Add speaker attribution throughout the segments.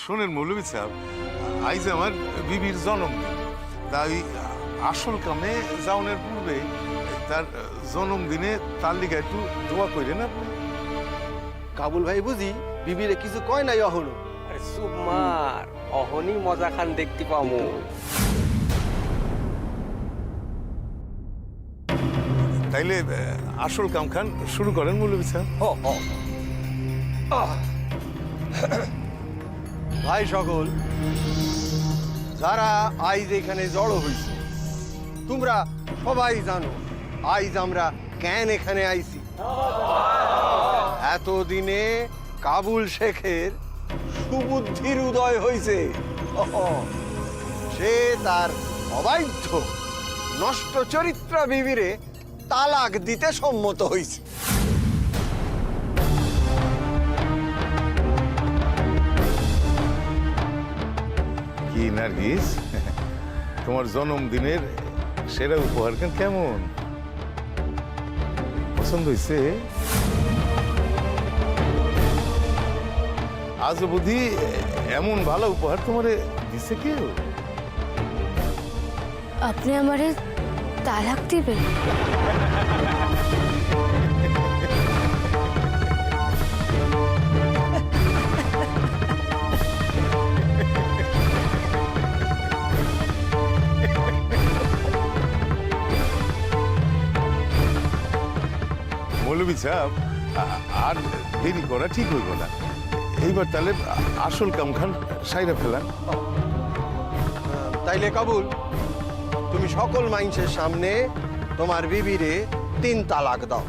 Speaker 1: শোনেন মৌলভী সাহেব, আইজ আমার বিবির জন্মদিন, তাই আসল কামে যাওনের পূর্বে তার জন্মদিনে তার লিগে একটু দোয়া করেন আপনি।
Speaker 2: কাবুল ভাই বুঝি বিবিরে কিছু কয় নাই অহনো?
Speaker 3: আরে সুমার অহনি মজা খান দেখতে পামু।
Speaker 1: তাইলে আসল কাম খান শুরু করেন মৌলভী সাহেব।
Speaker 2: ভাই সকল, যারা আইজ এখানে জড়ো হইছে, তোমরা সবাই জানো আইজ আমরা কেন এখানে আইছি। এতদিনে কাবুল শেখের সুবুদ্ধির উদয় হইছে। সে তার অবাধ্য নষ্ট চরিত্রা বিবিরে তালাক দিতে সম্মত হইছে।
Speaker 1: কি নার্গিস, তোমার জন্মদিনের সেরা উপহার কেমন পছন্দ হয়েছে? আজ অবধি এমন ভালো উপহার তোমারে দিছে কেউ?
Speaker 4: আপনি আমারে তালাক দিবেন?
Speaker 1: মৌলভী সাহেব, আর দেরি করা ঠিক হইব না। এইবার তাহলে আসল কাম খান সাইরা ফেলান।
Speaker 2: তাইলে কাবুল, তুমি সকল মানুষের সামনে তোমার বিবিরে 3 তালাক দাও।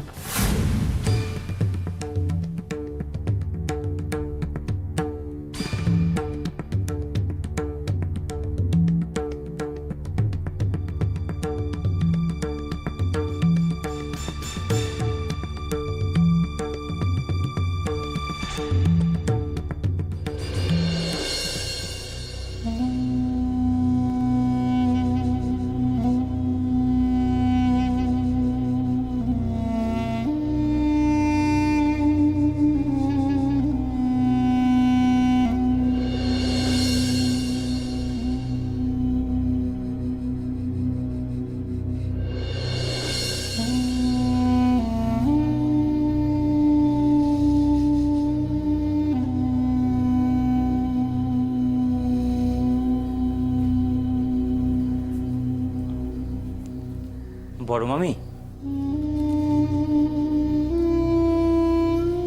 Speaker 5: বড় মামি,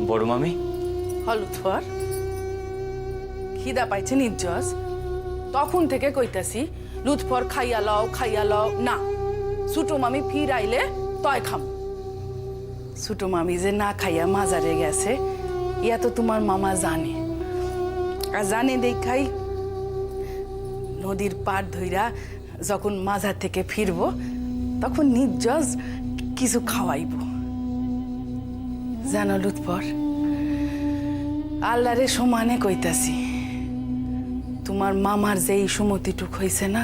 Speaker 5: বড় মামি।
Speaker 6: হলুৎফর, খিদা পাইছে নির্জস, তখন থেকে কইতাছি লুৎফর খাইয়া লও না। ছোট মামি ফির আইলে তয় খাম। ছোট মামি যে না খাইয়া মাজারে গেছে ইয়া তো তোমার মামা জানে, আর জানে দেখাই নদীর পাড় ধইরা যখন মাজার থেকে ফিরবো তখন নির্জস কিছু খাওয়াইব। জানো লুৎফর, আল্লাহরে সমানে কইতাছি, তোমার মামার যে এই সুমতিটুক হইছে না,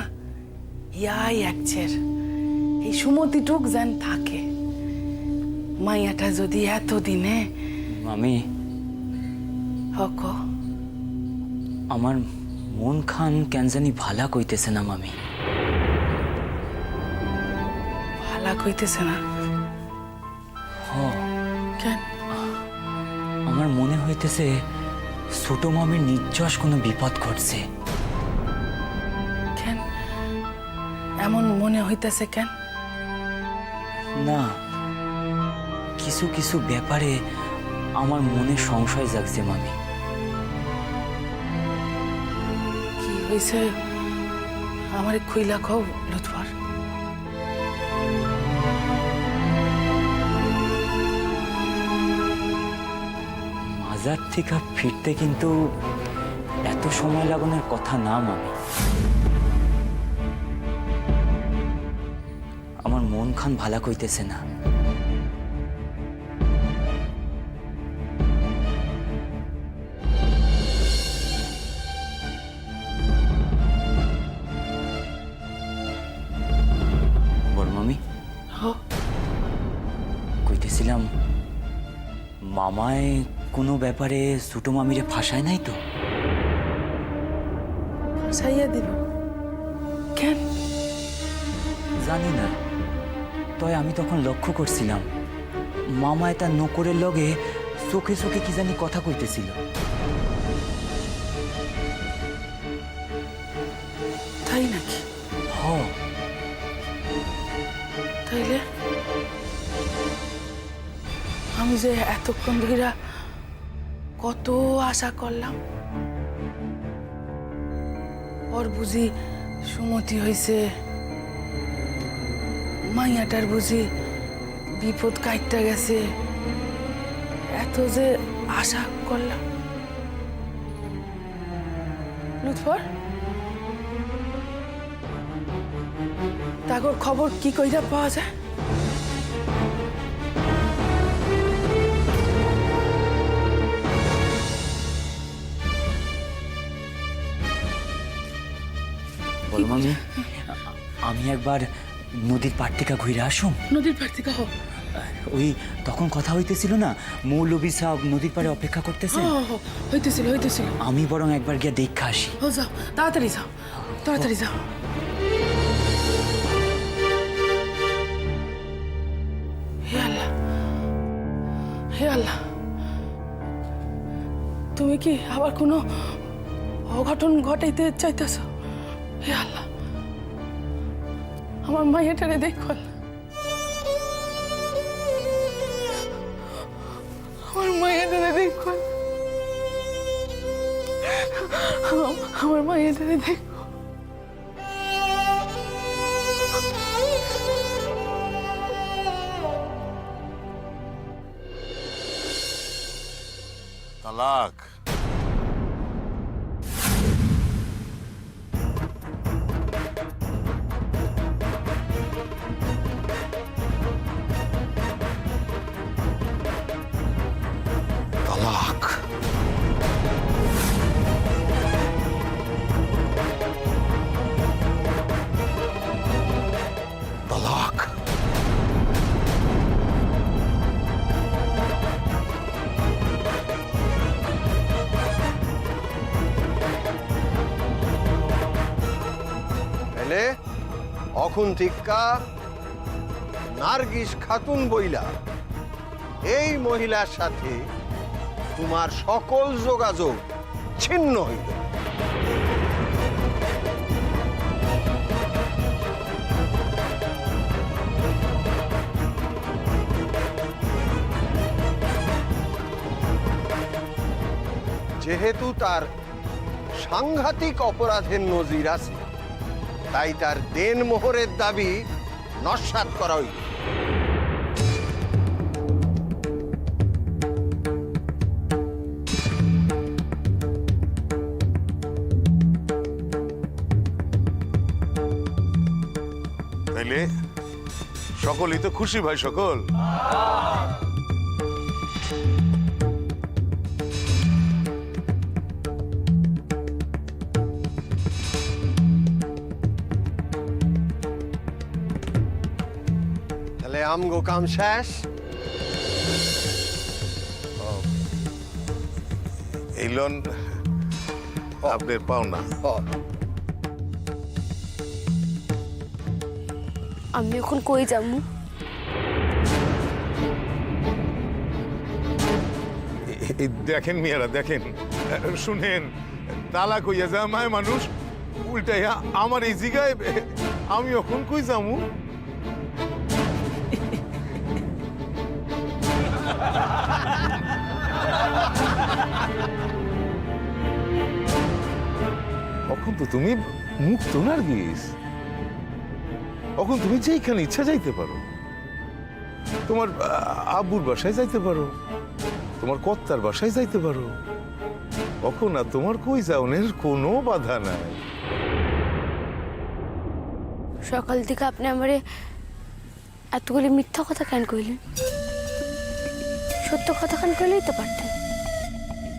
Speaker 6: ইয়াই একচের এই সুমতিটুক যেন থাকে। মাইয়াটা যদি এতদিনে
Speaker 5: মামি,
Speaker 6: হক
Speaker 5: আমার মন খান কেন জানি ভালা কইতেছে না মামি।
Speaker 6: ভালা কইতেছে না?
Speaker 5: হ,
Speaker 6: কেন?
Speaker 5: আমার মনে হইতেছে ছোট মামির নির্যশ কোনো বিপদ ঘটছে।
Speaker 6: কেন এমন মনে হইতেছে কেন?
Speaker 5: না, কিছু কিছু ব্যাপারে আমার মনে সংশয় জাগছে মামি।
Speaker 6: কি হয়েছে আমারে খুইলা কও লুৎফর।
Speaker 5: মাজার থেকে ফিরতে কিন্তু এত সময় লাগানোর কথা না মামি। আমার মন খান ভালা কইতেছে না। বড় মামি, কইতেছিলাম মামায় কোনো ব্যাপারে ছোট মামিরে ফাঁসায় নাই তো?
Speaker 6: ফাঁসাইয়া দিব কেন?
Speaker 5: জানি না, তয় আমি তখন লক্ষ্য করছিলাম মামায় তার নকরের লগে চোখে চোখে কি জানি কথা কইতেছিল।
Speaker 6: তাই নাকি?
Speaker 5: হ,
Speaker 6: তাইলে আমি যে এতক্ষণ ধরে কত আশা করলাম, ওর বুঝি সুমতি হইছে, মাইয়াটার বুঝি বিপদ কাটতে গেছে, এত যে আশা করলাম। লুৎফর, তাগর খবর কি কইরা পাওয়া যায়?
Speaker 5: বল মামি, আমি একবার নদীর পাড় থেকে ঘুরে আসুম।
Speaker 6: নদীর পাড় থেকে হোক।
Speaker 5: ওই তখন কথা হইতেছিল না, মৌলবী সাহেব নদীর পাড়ে অপেক্ষা করতেছে।
Speaker 6: হইতেছিল হইতেছিল।
Speaker 5: আমি বরং একবার গিয়ে দেখা আসি।
Speaker 6: ও যাও, তাড়াতাড়ি যাও, তাড়াতাড়ি যাও। হে আল্লাহ, হে আল্লাহ, তুমি কি আবার কোনো অঘটন ঘটাইতে চাইতেছ? হে আল্লাহ, আমার মাইয়াটারে দেখো, আমার মাইয়াটারে দেখো, আমার মাইয়াটারে দেখো।
Speaker 1: তালাক তালাক তালাক
Speaker 2: তাহলে অখন থিক্কা নার্গিস খাতুন বইলা এই মহিলার সাথে তোমার সকল যোগাযোগ ছিন্ন হইল। যেহেতু তার সাংঘাতিক অপরাধের নজির আছে, তাই তার দেনমোহরের দাবি নস্যাৎ করা হইল।
Speaker 1: তাইলে সকলই তো খুশি ভাই, সকল
Speaker 2: তাহলে আমগো কাম শেষ।
Speaker 1: এই লোন আপনার পাওনা।
Speaker 4: আমি এখন কই যাবো?
Speaker 1: এই দেখেন মিয়ারা, দেখেন, শুনেন, তালাক হইয়া যা মায় মানুষ উল্টাইয়া আমার এই জিগায় আমি এখন কই যামু? এখন তো তুমি মুক্ত নার্গিস, এখন তুমি যেইখানে ইচ্ছা যাইতে পারো। তোমার আব্বুর বাসায় যাইতে পারো, তোমার কর্তার বাসায় যাইতে পারো, কখন আর তোমার কই যাওনের কোনো বাধা নাই।
Speaker 4: সকাল থেকে আপনি আমারে এতগুলি মিথ্যা কথা কেন কইলেন? সত্য কথা কেন কইলেই তো পারতেন।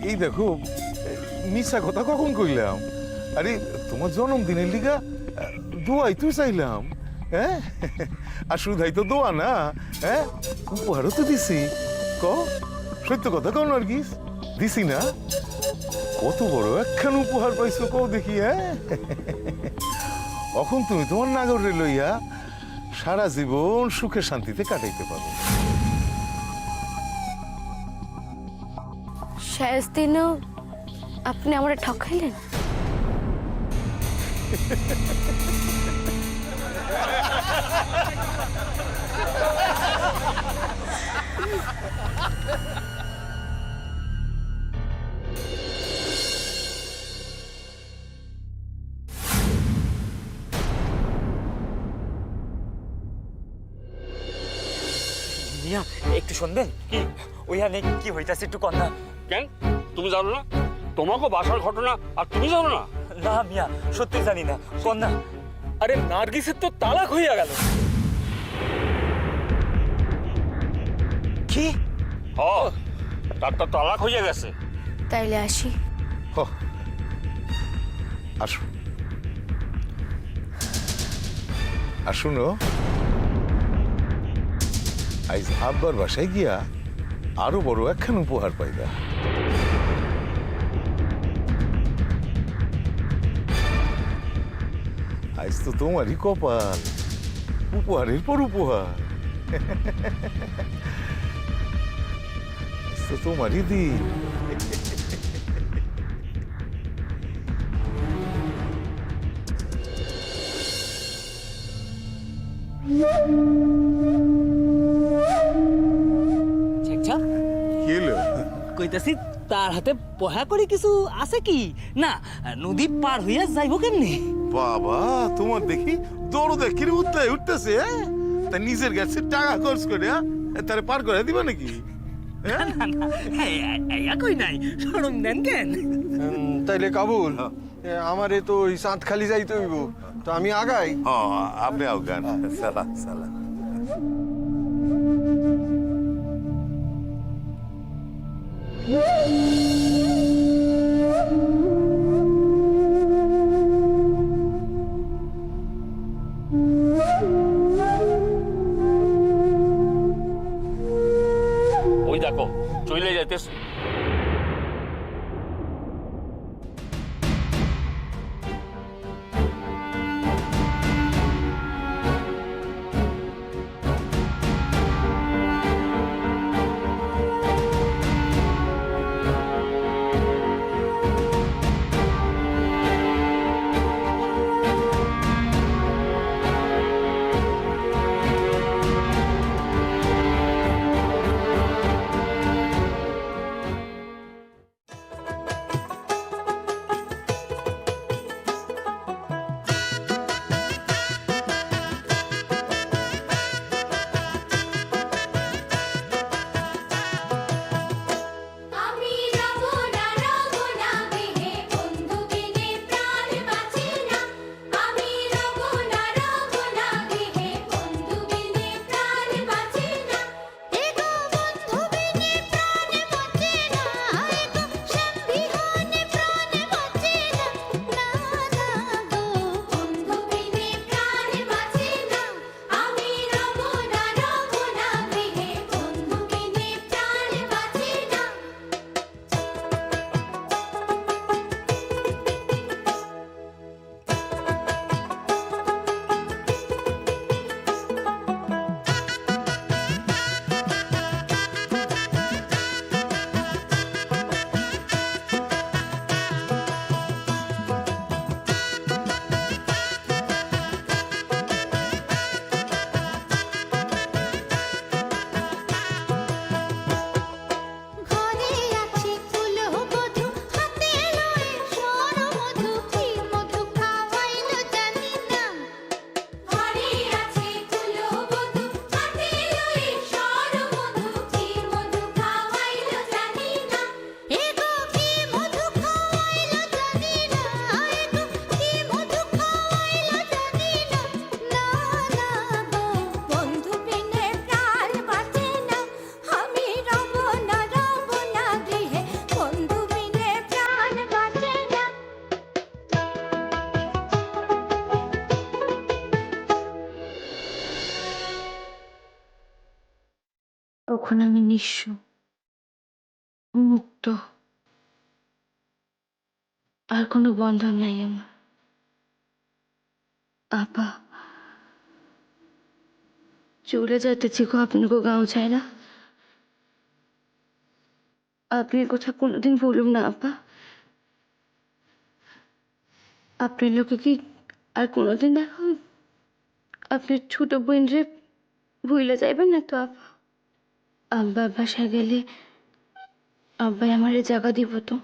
Speaker 1: এই দেখো, মিশা কথা কখন কইলাম? আরে তোমার জন্মদিনের লিগা দোয়াই তুই চাইলাম, হ্যাঁ? আর শুধাই তো দোয়া না, হ্যাঁ, উপহারও তো দিছি। ক সত্য কথা কও নার্গিস, দিছি না? কত বড় একখান উপহার পাইছো কও দেখি, হ্যাঁ? এখন তুমি তোমার নাগরে লইয়া সারা জীবন সুখে শান্তিতে কাটাইতে পারো।
Speaker 4: শেষ দিনও আপনি আমার ঠকাইলেন।
Speaker 5: মিয়া একটু শুনবেন কি ওইখানে কি হইতাছে একটু কন্যা?
Speaker 7: কেন তুমি জানো না? তোমাকে বাসার ঘটনা আর তুমি জানো না?
Speaker 5: না মিয়া সত্যি জানি না কন্যা। আরে নার্গিসের তো তালাক হইয়া গেল। কি?
Speaker 7: ও তার তো তালাক হয়ে গেছে।
Speaker 4: তাইলে আসি।
Speaker 1: হ, আসো আসুন। আইজ আব্বার বাসায় গিয়া আরো বড় একখান উপহার পাইবা। আইজ তো তোমারই কপাল, উপহারের পর উপহার। আইজ তো তোমারই দিন। কি হলো?
Speaker 8: কইতাছি তার হাতে পহা করে কিছু আছে কি না? নদী পার হইয়া যাইব কেমনি?
Speaker 1: বাবা, তোমার দেখি দৌড় দেখি উঠতেছে। তা নিজের কাছে টাকা খরচ করে তারে পার করে দিবা নাকি?
Speaker 8: কই নাই শরম দেন কেন?
Speaker 2: তাইলে কাবুল আমারে তো ওই চাঁদ খালি যাইতে হইব, তো আমি আগাই।
Speaker 1: আপনি আগান। সালাম সালাম।
Speaker 7: ওই দেখো চলে যাইতেছে।
Speaker 4: তখন আমি নিঃস্ব, মুক্ত। আর কোনো বন্ধন নাই আমার। আপা চলে যাইতেছি গো আপনাকে গাঁও চাই না। আপনি কথা কোনোদিন বলুন না আপা। আপনার লোকে কি আর কোনোদিন দেখা হবে? আপনার ছোট বোন রে ভুলে যাইবেন না তো আপা? আব্বার বাসায় গেলে আব্বাই আমার জায়গা দিব তো?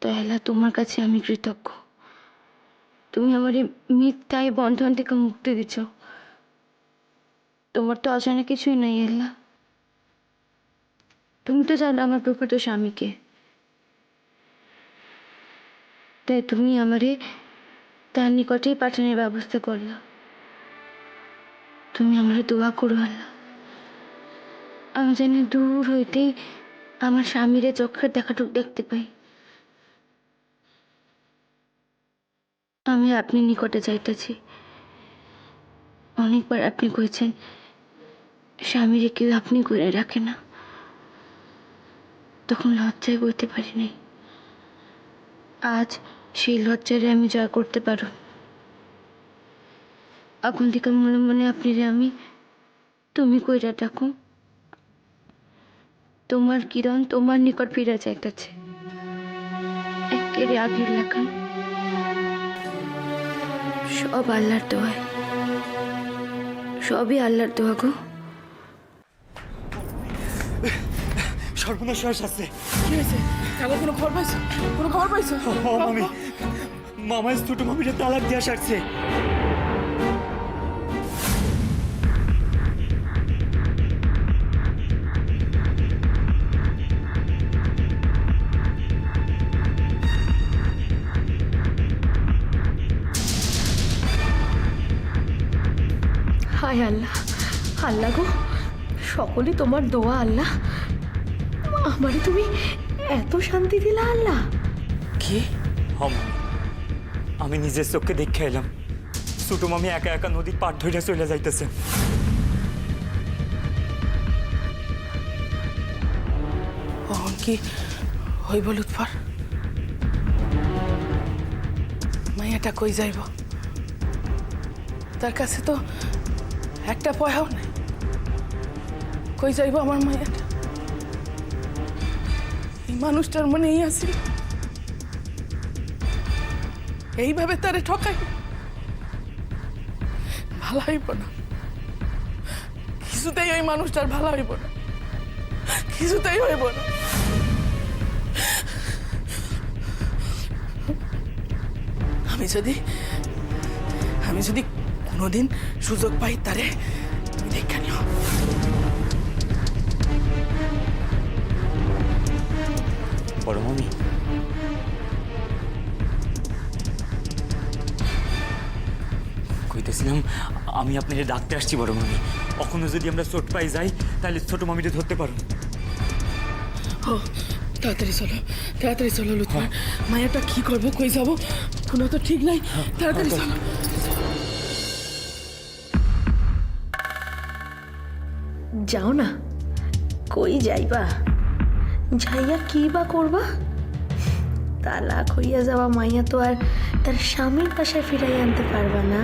Speaker 4: তাহলে তোমার কাছে আমি কৃতজ্ঞ। তুমি আমার এই মিথ্যায় বন্ধন থেকে মুক্তি দিচ্ছ। তোমার তো অজানা কিছুই নেই এল্লা। তুমি তো জানো আমার প্রকৃত স্বামীকে। তাই তুমি আমারে তার নিকটেই পাঠানোর ব্যবস্থা করলা। তুমি আমারে দোয়া করো আল্লাহ, আমি জানি দূর হইতেই আমার স্বামীরে চোখের দেখাটুক দেখতে পাই। আমি আপনি নিকটে যাইতেছি। অনেকবার আপনি কইছেন স্বামীরে কেউ আপনি করে রাখে না। তখন লজ্জায় বইতে পারিনি। আজ সেই লজ্জারে আমি জয় করতে পারো। এখন থেকে মনে মনে আপনি আমি তুমি কইরা ডাকো। তোমার কিরণ তোমার নিকট ফিরে যাইতেছে একেবারে আগের লেখা। সব আল্লাহর দোয়ায়, সবই আল্লাহর দোয়া গো।
Speaker 5: সর্বনাশ হয়ে আছে।
Speaker 6: কি হয়েছে? কাগজ কোনো খবর পাইছো? কোনো খবর পাইছো?
Speaker 5: মামি, মামাই ছোট মামিরে তালাক দিয়া সারছে।
Speaker 4: হায় আল্লাহ, আল্লাহ গো, সকলই তোমার দোয়া আল্লাহ। আমারে তুমি এত শান্তি দিলা আল্লাহ।
Speaker 6: কি?
Speaker 5: আমি নিজের চোখে দেখে এলাম ছোট মামি একা একা নদীর পাড় ধরে চলে যাইতেছে।
Speaker 6: কখন কি হইব লুৎফর? মাইয়াটা কই যাইব? তার কাছে তো একটা পয়সাও নেই। কই যাইব আমার মাইয়াটা? এই মানুষটার মনে এই আছিল, এইভাবে তারে ঠকাই? ভালো হইব না, কিছুতেই ওই মানুষটার ভালো হইব না, কিছুতেই হইব না। আমি যদি কোনোদিন সুযোগ পাই তারে তুমি দেখা নিও।
Speaker 5: বড় মামি, কইতেছিলাম আমি আপনাকে ডাকতে আসছি বড় মামি। কখনো যদি আমরা চোট পাই যাই তাহলে ছোট মামিটা ধরতে পারো।
Speaker 6: ও তাড়াতাড়ি চলো লুৎফর। মায়াটা কি করবো, কই যাবো, কোনো তো ঠিক নাই। তাড়াতাড়ি চলো।
Speaker 4: যাও না, কই যাইবা? যাইয়া কি বা করবা? তালাক হইয়া যাওয়া মাইয়া তো আর তার স্বামীর বাসায় ফিরাই আনতে পারবা না।